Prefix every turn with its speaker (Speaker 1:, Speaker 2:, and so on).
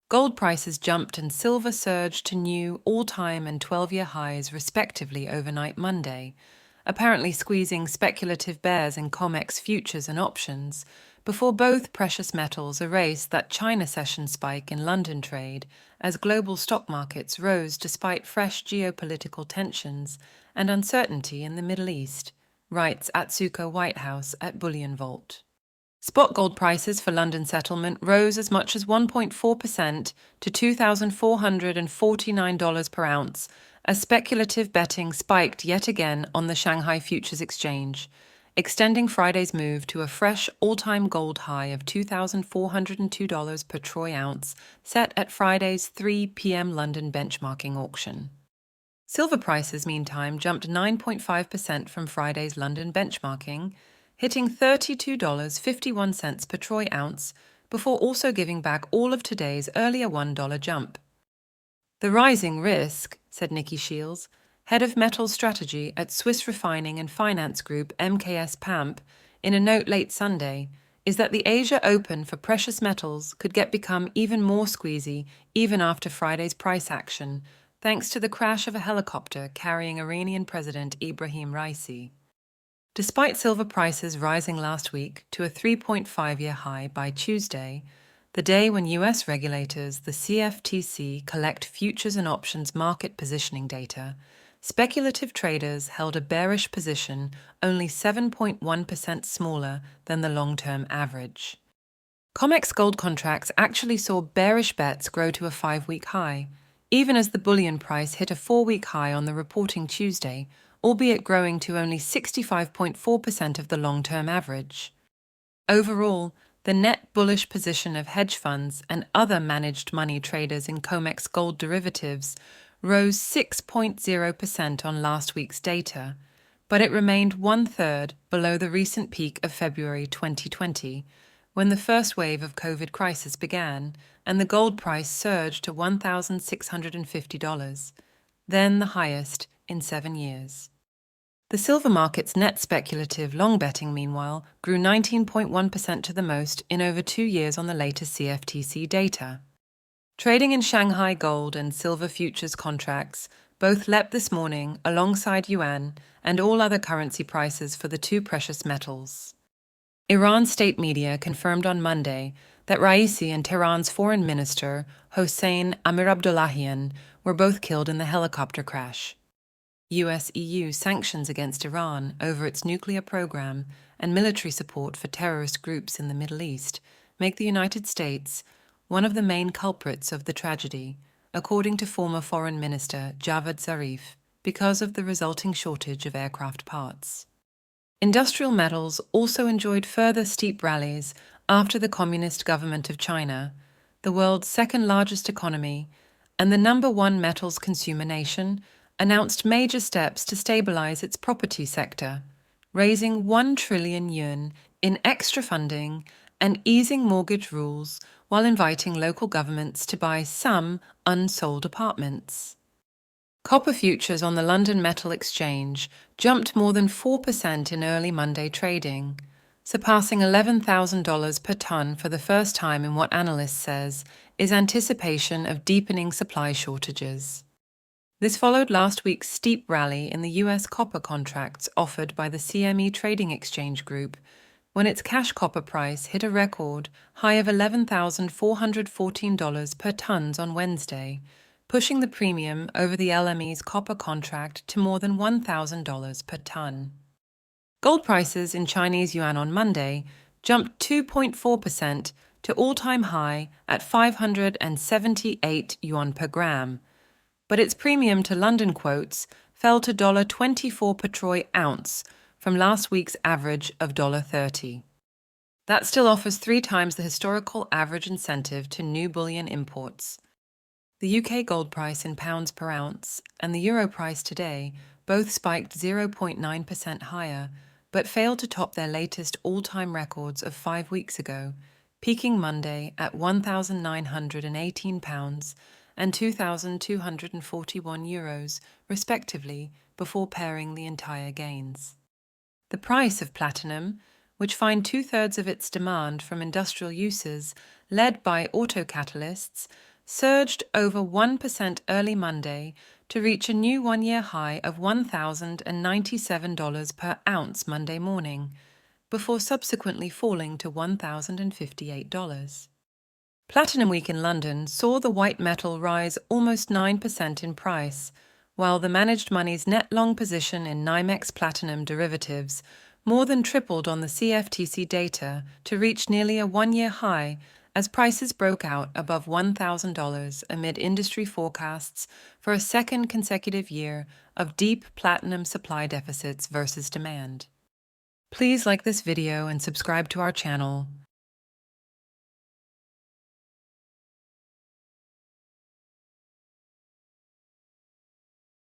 Speaker 1: Gold prices jumped and silver surged to new all-time and 12-year highs respectively overnight Monday, apparently squeezing speculative bears in Comex futures and options, before both precious metals erased that China session spike in London trade as global stock markets rose despite fresh geopolitical tensions and uncertainty in the Middle East, writes Atsuko Whitehouse at BullionVault. Spot gold prices for London settlement rose as much as 1.4% to $2,449 per ounce, as speculative betting spiked yet again on the Shanghai Futures Exchange, extending Friday's move to a fresh all-time gold high of $2,402 per troy ounce, set at Friday's 3 p.m. London benchmarking auction. Silver prices, meantime, jumped 9.5% from Friday's London benchmarking, hitting $32.51 per troy ounce, before also giving back all of today's earlier $1 jump. The rising risk, said Nikki Shields, head of metals strategy at Swiss refining and finance group MKS PAMP, in a note late Sunday, is that the Asia Open for precious metals could become even more squeezy even after Friday's price action, thanks to the crash of a helicopter carrying Iranian President Ibrahim Raisi. Despite silver prices rising last week to a 3.5-year high by Tuesday, the day when U.S. regulators, the CFTC, collect futures and options market positioning data, speculative traders held a bearish position only 7.1% smaller than the long-term average. Comex gold contracts actually saw bearish bets grow to a 5-week high, even as the bullion price hit a 4-week high on the reporting Tuesday, albeit growing to only 65.4% of the long-term average. Overall, the net bullish position of hedge funds and other managed money traders in Comex gold derivatives rose 6.0% on last week's data, but it remained 1/3 below the recent peak of February 2020, when the first wave of COVID crisis began and the gold price surged to $1,650, then the highest in 7 years. The silver market's net speculative long betting, meanwhile, grew 19.1% to the most in over 2 years on the latest CFTC data. Trading in Shanghai gold and silver futures contracts both leapt this morning alongside yuan and all other currency prices for the two precious metals. Iran state media confirmed on Monday that Raisi and Tehran's foreign minister, Hossein Amir-Abdollahian, were both killed in the helicopter crash. US-EU sanctions against Iran over its nuclear program and military support for terrorist groups in the Middle East make the United States one of the main culprits of the tragedy, according to former Foreign Minister Javad Zarif, because of the resulting shortage of aircraft parts. Industrial metals also enjoyed further steep rallies after the Communist government of China, the world's second-largest economy and the #1 metals consumer nation, announced major steps to stabilize its property sector, raising 1 trillion yuan in extra funding and easing mortgage rules while inviting local governments to buy some unsold apartments. Copper futures on the London Metal Exchange jumped more than 4% in early Monday trading, surpassing $11,000 per ton for the first time in what analysts says is anticipation of deepening supply shortages. This followed last week's steep rally in the U.S. copper contracts offered by the CME Trading Exchange Group, when its cash copper price hit a record high of $11,414 per ton on Wednesday, pushing the premium over the LME's copper contract to more than $1,000 per ton. Gold prices in Chinese yuan on Monday jumped 2.4% to all-time high at 578 yuan per gram, but its premium to London quotes fell to $24 per troy ounce from last week's average of $30. That still offers 3 times the historical average incentive to new bullion imports. The UK gold price in pounds per ounce and the euro price today both spiked 0.9% higher, but failed to top their latest all-time records of 5 weeks ago, peaking Monday at £1,918 and €2,241, respectively, before pairing the entire gains. The price of platinum, which find 2/3 of its demand from industrial uses, led by auto catalysts, surged over 1% early Monday to reach a new one-year high of $1,097 per ounce Monday morning, before subsequently falling to $1,058. Platinum Week in London saw the white metal rise almost 9% in price, while the managed money's net long position in NYMEX platinum derivatives more than tripled on the CFTC data to reach nearly a one-year high as prices broke out above $1,000 amid industry forecasts for a second consecutive year of deep platinum supply deficits versus demand. Please like this video and subscribe to our channel.